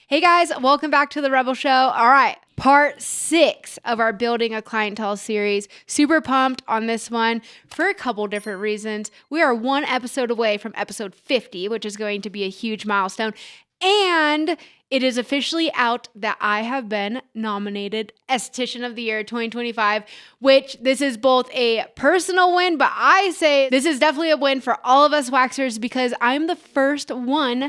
Hey guys, welcome back to the Rebel Show. All right, part 6 of our Building a Clientele series. Super pumped on this one for a couple different reasons. We are one episode away from episode 50, which is going to be a huge milestone. And it is officially out that I have been nominated Esthetician of the Year 2025, which this is both a personal win, but I say this is definitely a win for all of us waxers because I'm the first waxer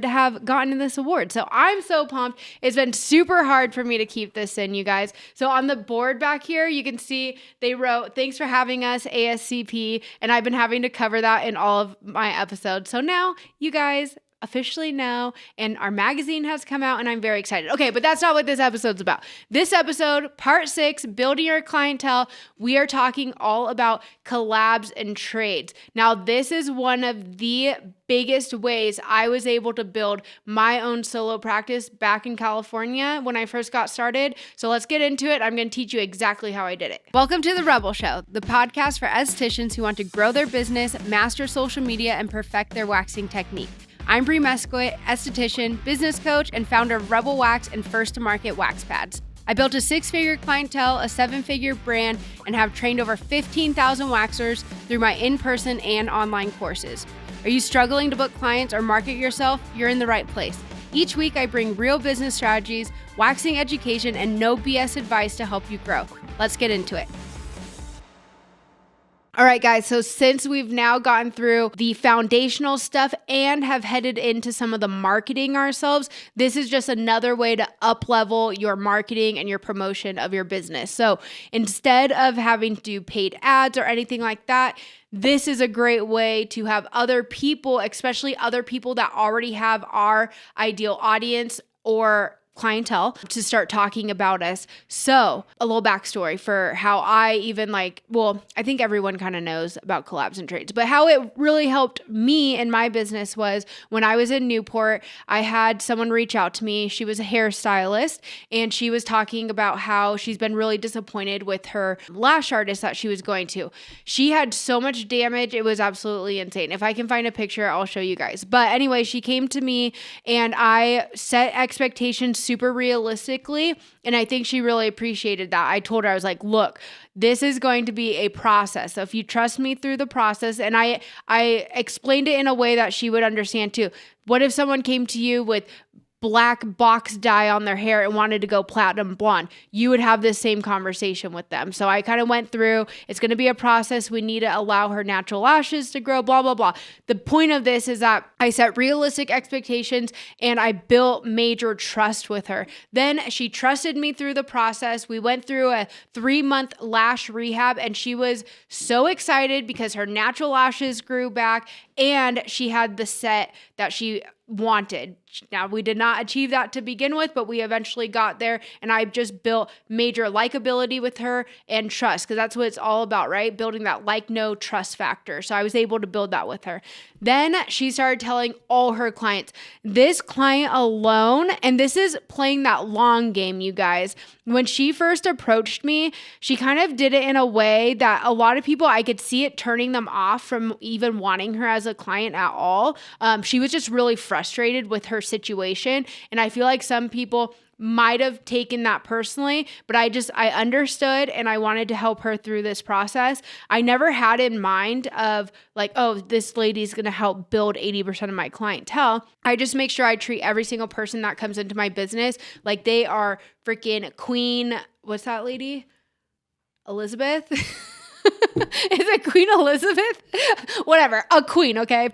to have gotten this award. So I'm so pumped. It's been super hard for me to keep this in, you guys. So on the board back here, you can see they wrote, "Thanks for having us, ASCP," and I've been having to cover that in all of my episodes. So now you guys officially know, and our magazine has come out, and I'm very excited. Okay, but that's not what this episode's about. This episode, part 6, Building Your Clientele, we are talking all about collabs and trades. Now, this is one of the biggest ways I was able to build my own solo practice back in California when I first got started. So let's get into it. I'm going to teach you exactly how I did it. Welcome to The Rebel Show, the podcast for estheticians who want to grow their business, master social media, and perfect their waxing technique. I'm Bree Mesquit, esthetician, business coach, and founder of Rebel Wax and First to Market Wax Pads. I built a 6-figure clientele, a 7-figure brand, and have trained over 15,000 waxers through my in-person and online courses. Are you struggling to book clients or market yourself? You're in the right place. Each week, I bring real business strategies, waxing education, and no BS advice to help you grow. Let's get into it. All right, guys, so since we've now gotten through the foundational stuff and have headed into some of the marketing ourselves, this is just another way to up-level your marketing and your promotion of your business. So instead of having to do paid ads or anything like that, this is a great way to have other people, especially other people that already have our ideal audience or clientele, to start talking about us. So a little backstory for how I even I think everyone kind of knows about collabs and trades, but how it really helped me in my business was when I was in Newport, I had someone reach out to me. She was a hairstylist and she was talking about how she's been really disappointed with her lash artist that she was going to. She had so much damage. It was absolutely insane. If I can find a picture, I'll show you guys. But anyway, she came to me and I set expectations super realistically. And I think she really appreciated that. I told her, I was like, look, this is going to be a process. So if you trust me through the process, and I explained it in a way that she would understand too. What if someone came to you with black box dye on their hair and wanted to go platinum blonde? You would have this same conversation with them. So I kind of went through, it's going to be a process. We need to allow her natural lashes to grow, blah, blah, blah. The point of this is that I set realistic expectations and I built major trust with her. Then she trusted me through the process. We went through a 3-month lash rehab and she was so excited because her natural lashes grew back and she had the set that she wanted. Now, we did not achieve that to begin with, but we eventually got there, and I just built major likability with her and trust, because that's what it's all about, right? Building that like-no trust factor. So I was able to build that with her. Then she started telling all her clients. This client alone, and this is playing that long game, you guys. When she first approached me, she kind of did it in a way that a lot of people, I could see it turning them off from even wanting her as a client at all. She was just really frustrated with her situation. And I feel like some people might have taken that personally, but I understood and I wanted to help her through this process. I never had in mind of like, oh, this lady's going to help build 80% of my clientele. I just make sure I treat every single person that comes into my business like they are freaking Queen. What's that lady? Elizabeth? Is it Queen Elizabeth? Whatever, a queen, okay?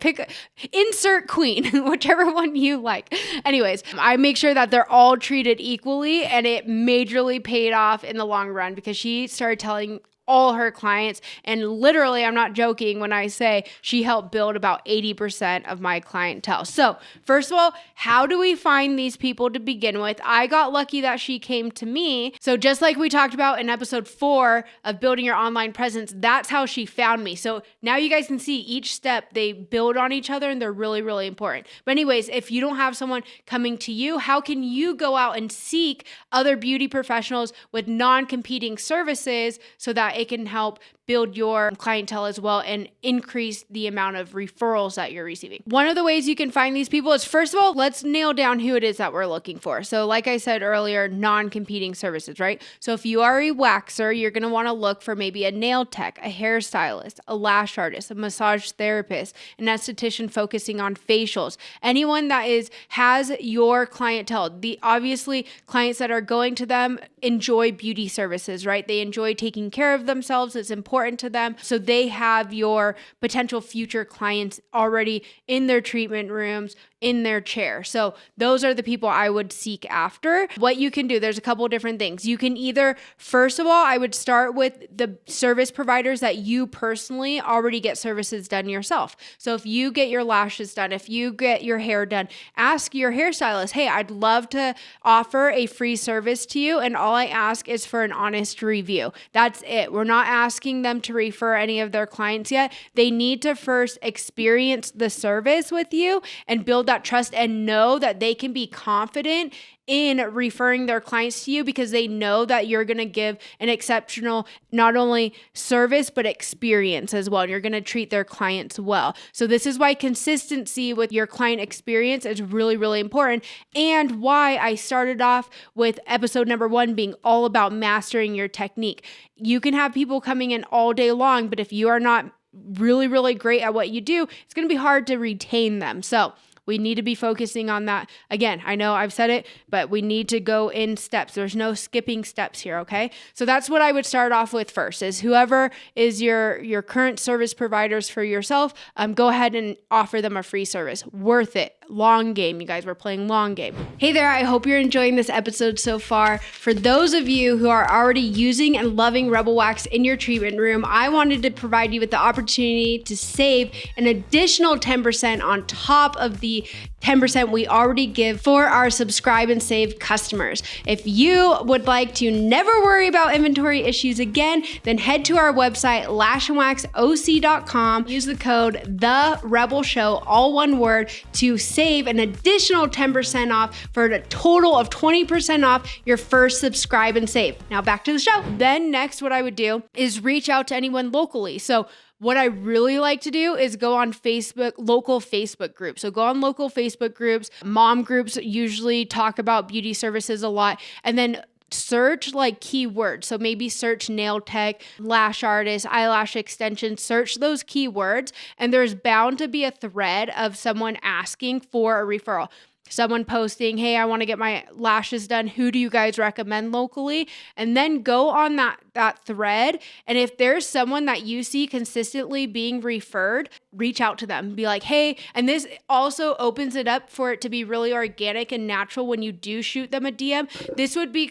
Insert queen, whichever one you like. Anyways, I make sure that they're all treated equally, and it majorly paid off in the long run because she started telling all her clients, and literally, I'm not joking when I say she helped build about 80% of my clientele. So first of all, how do we find these people to begin with? I got lucky that she came to me. So just like we talked about in episode 4 of building your online presence, that's how she found me. So now you guys can see each step, they build on each other and they're really, really important. But anyways, if you don't have someone coming to you, how can you go out and seek other beauty professionals with non-competing services so that it can help build your clientele as well and increase the amount of referrals that you're receiving. One of the ways you can find these people is, first of all, let's nail down who it is that we're looking for. So like I said earlier, non-competing services, right? So if you are a waxer, you're going to want to look for maybe a nail tech, a hairstylist, a lash artist, a massage therapist, an esthetician focusing on facials, anyone that has your clientele. Obviously clients that are going to them enjoy beauty services, right? They enjoy taking care of themselves. It's important to them. So they have your potential future clients already in their treatment rooms, in their chair. So those are the people I would seek after. What you can do, there's a couple of different things. You can either, first of all, I would start with the service providers that you personally already get services done yourself. So if you get your lashes done, if you get your hair done, ask your hairstylist, hey, I'd love to offer a free service to you. And all I ask is for an honest review. That's it. We're not asking them to refer any of their clients yet. They need to first experience the service with you and build that trust and know that they can be confident in referring their clients to you because they know that you're going to give an exceptional, not only service, but experience as well. And you're going to treat their clients well. So this is why consistency with your client experience is really, really important. And why I started off with episode number 1 being all about mastering your technique. You can have people coming in all day long, but if you are not really, really great at what you do, it's going to be hard to retain them. So we need to be focusing on that. Again, I know I've said it, but we need to go in steps. There's no skipping steps here, okay? So that's what I would start off with first is whoever is your current service providers for yourself, go ahead and offer them a free service. Worth it. Long game, you guys. We're playing long game. Hey there, I hope you're enjoying this episode so far. For those of you who are already using and loving Rebel Wax in your treatment room, I wanted to provide you with the opportunity to save an additional 10% on top of the 10% we already give for our subscribe and save customers. If you would like to never worry about inventory issues again, then head to our website, lashandwaxoc.com. Use the code THEREBELSHOW, all one word, to save an additional 10% off for a total of 20% off your first subscribe and save. Now back to the show. Then next, what I would do is reach out to anyone locally. So what I really like to do is go on Facebook, local Facebook groups. So go on local Facebook groups. Mom groups usually talk about beauty services a lot. And then search like keywords. So maybe search nail tech, lash artist, eyelash extension, search those keywords. And there's bound to be a thread of someone asking for a referral. Someone posting, hey, I want to get my lashes done. Who do you guys recommend locally? And then go on that thread. And if there's someone that you see consistently being referred, reach out to them. Be like, hey, and this also opens it up for it to be really organic and natural when you do shoot them a DM. This would be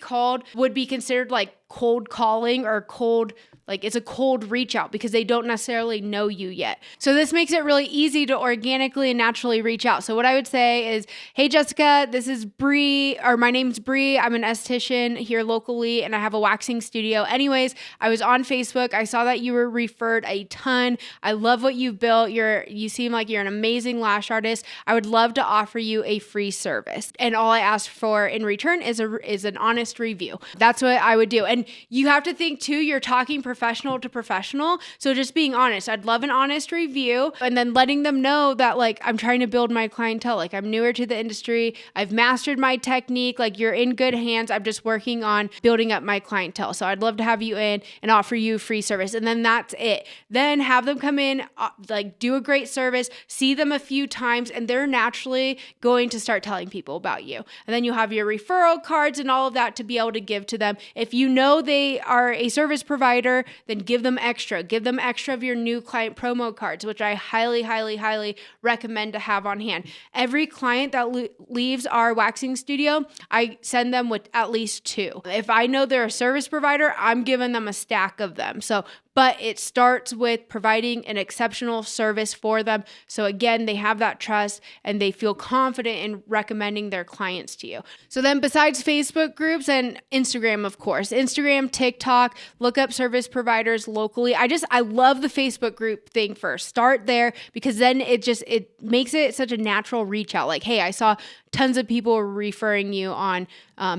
considered like cold calling or it's a cold reach out because they don't necessarily know you yet. So this makes it really easy to organically and naturally reach out. So what I would say is, hey, Jessica, this is Bree, or my name's Bree. I'm an esthetician here locally and I have a waxing studio. Anyways, I was on Facebook. I saw that you were referred a ton. I love what you've built. You seem like you're an amazing lash artist. I would love to offer you a free service. And all I ask for in return is an honest review. That's what I would do. And you have to think too, you're talking professional to professional. So just being honest, I'd love an honest review and then letting them know that like, I'm trying to build my clientele. Like I'm newer to the industry. I've mastered my technique. Like you're in good hands. I'm just working on building up my clientele. So I'd love to have you in and offer you free service. And then that's it. Then have them come in, do a great service, see them a few times, and they're naturally going to start telling people about you. And then you have your referral cards and all of that to be able to give to them. If you know they are a service provider, then give them extra. Give them extra of your new client promo cards, which I highly, highly, highly recommend to have on hand. Every client that leaves our waxing studio, I send them with at least 2. If I know they're a service provider, I'm giving them a stack of them. But it starts with providing an exceptional service for them. So again, they have that trust and they feel confident in recommending their clients to you. So then besides Facebook groups and Instagram, of course, Instagram, TikTok, look up service providers locally. I love the Facebook group thing first. Start there because then it makes it such a natural reach out. Like, hey, I saw tons of people referring you on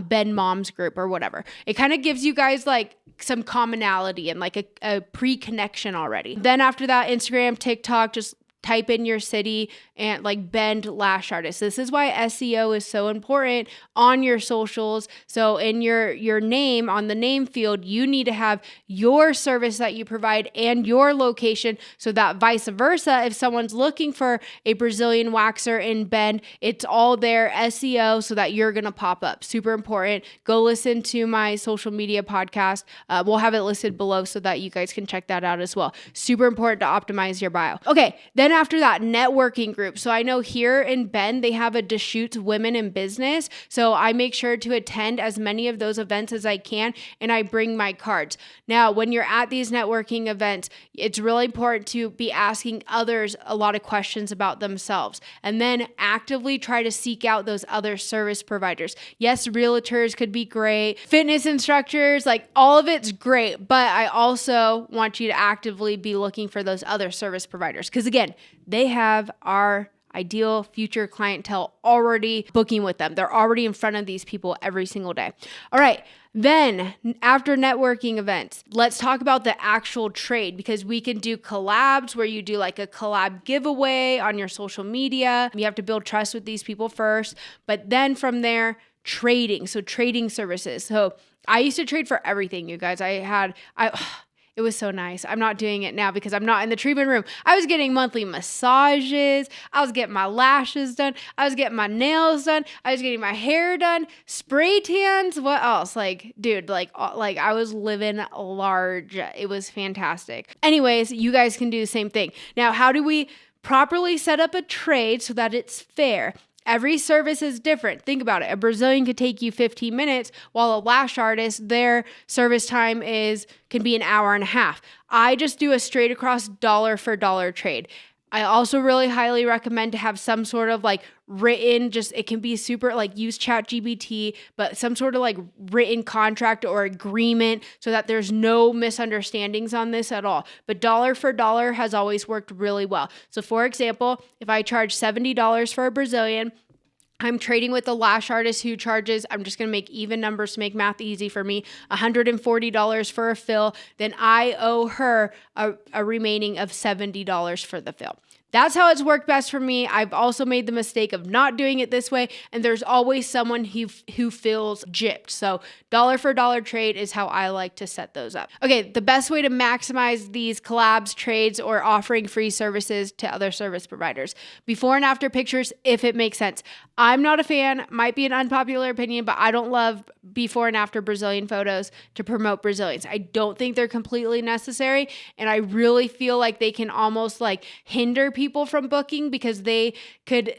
Ben Mom's group or whatever. It kind of gives you guys like some commonality and like a pre-connection already. Then after that, Instagram, TikTok, just type in your city and like Bend lash artist. This is why SEO is so important on your socials. So in your name, on the name field, you need to have your service that you provide and your location, so that vice versa, if someone's looking for a Brazilian waxer in Bend, it's all there, SEO, so that you're gonna pop up. Super important. Go listen to my social media podcast. We'll have it listed below so that you guys can check that out as well. Super important to optimize your bio. Okay, then after that, networking group. So I know here in Bend, they have a Deschutes Women in Business. So I make sure to attend as many of those events as I can, and I bring my cards. Now, when you're at these networking events, it's really important to be asking others a lot of questions about themselves, and then actively try to seek out those other service providers. Yes, realtors could be great, fitness instructors, like all of it's great, but I also want you to actively be looking for those other service providers, because again, they have our ideal future clientele already booking with them. They're already in front of these people every single day. All right. Then after networking events, let's talk about the actual trade, because we can do collabs where you do like a collab giveaway on your social media. You have to build trust with these people first, but then from there, trading. So trading services. So I used to trade for everything, you guys. It was so nice. I'm not doing it now because I'm not in the treatment room. I was getting monthly massages. I was getting my lashes done. I was getting my nails done. I was getting my hair done. Spray tans. What else? Like, dude, like I was living large. It was fantastic. Anyways, you guys can do the same thing. Now, how do we properly set up a trade so that it's fair? Every service is different. Think about it. A Brazilian could take you 15 minutes, while a lash artist, their service time can be an hour and a half. I just do a straight across dollar for dollar trade. I also really highly recommend to have some sort of like written, it can be super like use ChatGPT, but some sort of like written contract or agreement so that there's no misunderstandings on this at all. But dollar for dollar has always worked really well. So for example, if I charge $70 for a Brazilian, I'm trading with a lash artist who charges, I'm just going to make even numbers to make math easy for me, $140 for a fill. Then I owe her a remaining of $70 for the fill. That's how it's worked best for me. I've also made the mistake of not doing it this way, and there's always someone who feels gypped. So dollar for dollar trade is how I like to set those up. Okay, the best way to maximize these collabs, trades, or offering free services to other service providers. Before and after pictures, if it makes sense. I'm not a fan, might be an unpopular opinion, but I don't love before and after Brazilian photos to promote Brazilians. I don't think they're completely necessary, and I really feel like they can almost like hinder people from booking, because they could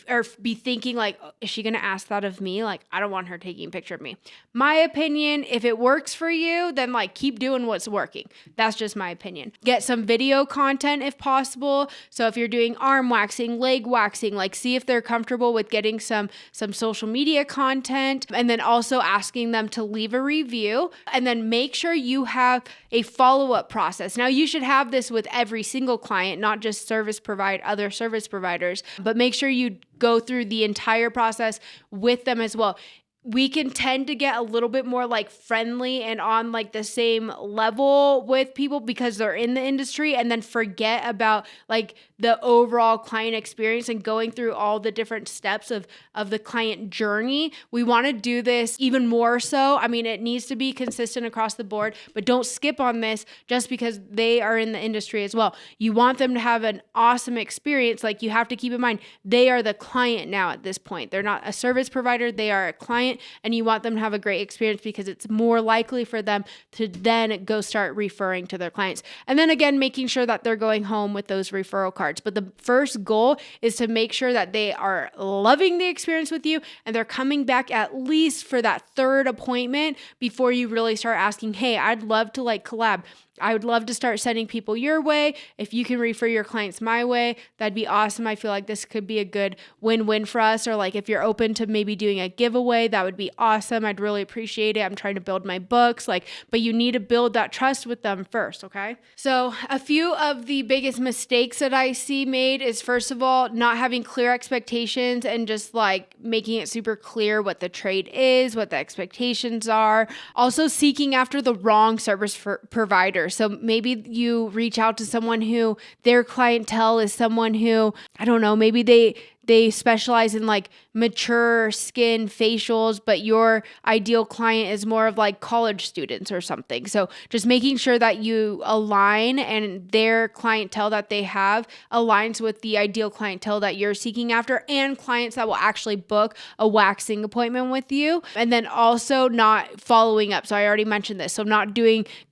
or be thinking like, oh, is she going to ask that of me? Like, I don't want her taking a picture of me. My opinion, if it works for you, then like keep doing what's working. That's just my opinion. Get some video content if possible. So if you're doing arm waxing, leg waxing, like see if they're comfortable with getting some social media content, and then also asking them to leave a review, and then make sure you have a follow-up process. Now you should have this with every single client, not just other service providers, but make sure you go through the entire process with them as well. We can tend to get a little bit more like friendly and on like the same level with people because they're in the industry, and then forget about like the overall client experience and going through all the different steps of the client journey. We want to do this even more so. I mean, it needs to be consistent across the board, but don't skip on this just because they are in the industry as well. You want them to have an awesome experience. Like, you have to keep in mind, they are the client now at this point. They're not a service provider, they are a client, and you want them to have a great experience because it's more likely for them to then go start referring to their clients. And then again, making sure that they're going home with those referral cards. But the first goal is to make sure that they are loving the experience with you and they're coming back at least for that third appointment before you really start asking, hey, I'd love to like collab. I would love to start sending people your way. If you can refer your clients my way, that'd be awesome. I feel like this could be a good win-win for us. Or like if you're open to maybe doing a giveaway, that would be awesome. I'd really appreciate it. I'm trying to build my books, but you need to build that trust with them first, okay? So a few of the biggest mistakes that I see made is, first of all, not having clear expectations and just like making it super clear what the trade is, what the expectations are. Also seeking after the wrong service provider. bigger. So maybe you reach out to someone who their clientele is someone who, I don't know, maybe they specialize in like mature skin facials, but your ideal client is more of like college students or something. So just making sure that you align and their clientele that they have aligns with the ideal clientele that you're seeking after, and clients that will actually book a waxing appointment with you. And then also not following up. So I already mentioned this. So not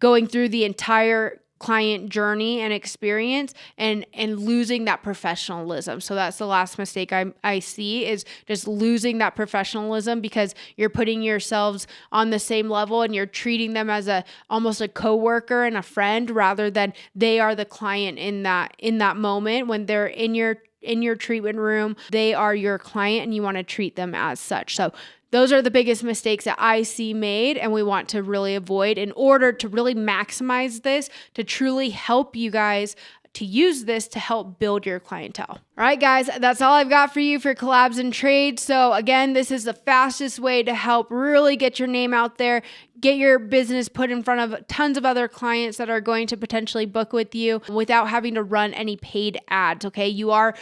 going through the entire client journey and experience and losing that professionalism. So that's the last mistake I see, is just losing that professionalism, because you're putting yourselves on the same level and you're treating them as almost a coworker and a friend, rather than they are the client in that moment. When they're in your treatment room, they are your client and you want to treat them as such. So those are the biggest mistakes that I see made, and we want to really avoid in order to really maximize this, to truly help you guys to use this to help build your clientele. All right, guys, that's all I've got for you for collabs and trades. So again, this is the fastest way to help really get your name out there, get your business put in front of tons of other clients that are going to potentially book with you without having to run any paid ads. Okay, you are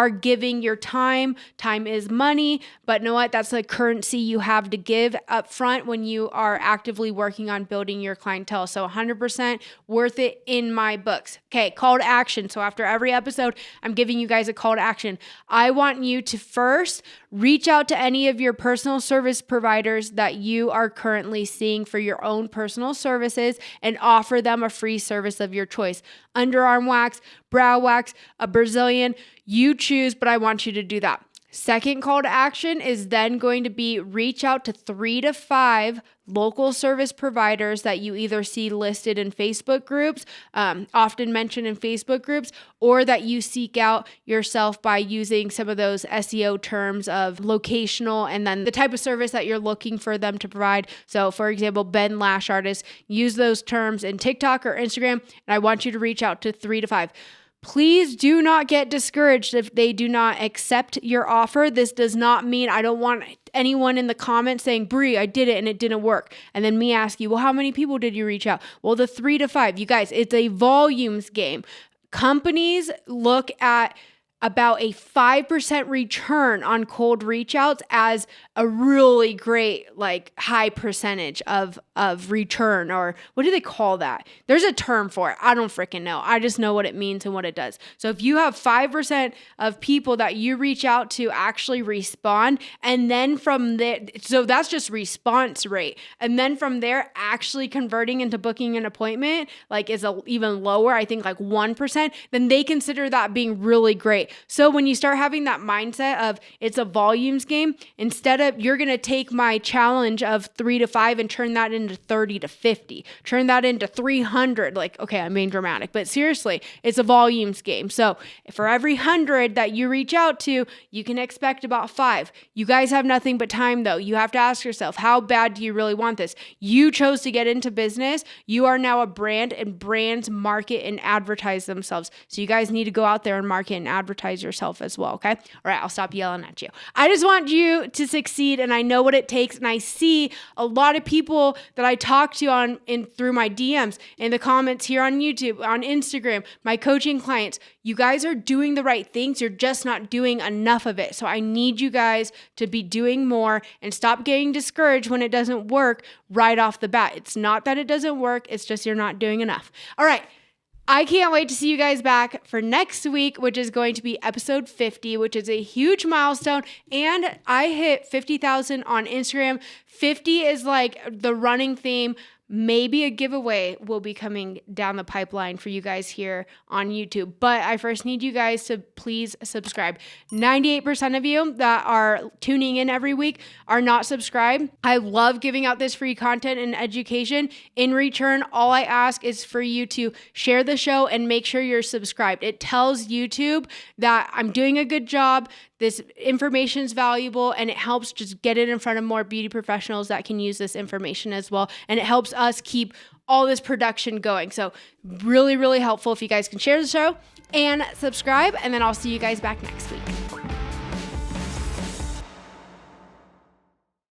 giving your time. Time is money, but know what? That's the currency you have to give up front when you are actively working on building your clientele. So 100% worth it in my books. Okay, call to action. So after every episode, I'm giving you guys a call to action. I want you to first reach out to any of your personal service providers that you are currently seeing for your own personal services and offer them a free service of your choice. Underarm wax, brow wax, a Brazilian, you choose, but I want you to do that. Second call to action is then going to be reach out to 3 to 5 local service providers that you either see listed in Facebook groups, often mentioned in Facebook groups, or that you seek out yourself by using some of those SEO terms of locational and then the type of service that you're looking for them to provide. So for example, Ben Lash Artist, use those terms in TikTok or Instagram, and I want you to reach out to 3 to 5. Please do not get discouraged if they do not accept your offer. This does not mean I don't want anyone in the comments saying, Bree, I did it and it didn't work. And then me ask you, well, how many people did you reach out? Well, the 3 to 5. You guys, it's a volumes game. Companies look at about a 5% return on cold reach outs as a really great, like, high percentage of return, or what do they call that? There's a term for it. I don't freaking know. I just know what it means and what it does. So if you have 5% of people that you reach out to actually respond, and then from there, so that's just response rate. And then from there, actually converting into booking an appointment, like, is even lower, I think like 1%, then they consider that being really great. So when you start having that mindset of it's a volumes game, instead of, you're going to take my challenge of 3 to 5 and turn that into 30 to 50, turn that into 300. Like, okay, I'm being dramatic, but seriously, it's a volumes game. So for every 100 that you reach out to, you can expect about 5. You guys have nothing but time though. You have to ask yourself, how bad do you really want this? You chose to get into business. You are now a brand, and brands market and advertise themselves. So you guys need to go out there and market and advertise yourself as well. Okay. All right. I'll stop yelling at you. I just want you to succeed, and I know what it takes. And I see a lot of people that I talk to through my DMs, in the comments here on YouTube, on Instagram, my coaching clients. You guys are doing the right things. You're just not doing enough of it. So I need you guys to be doing more and stop getting discouraged when it doesn't work right off the bat. It's not that it doesn't work. It's just you're not doing enough. All right. I can't wait to see you guys back for next week, which is going to be episode 50, which is a huge milestone. And I hit 50,000 on Instagram. 50 is like the running theme. Maybe a giveaway will be coming down the pipeline for you guys here on YouTube. But I first need you guys to please subscribe. 98% of you that are tuning in every week are not subscribed. I love giving out this free content and education. In return, all I ask is for you to share the show and make sure you're subscribed. It tells YouTube that I'm doing a good job, this information is valuable, and it helps just get it in front of more beauty professionals that can use this information as well. And it helps us keep all this production going. So really, really helpful if you guys can share the show and subscribe. And then I'll see you guys back next week.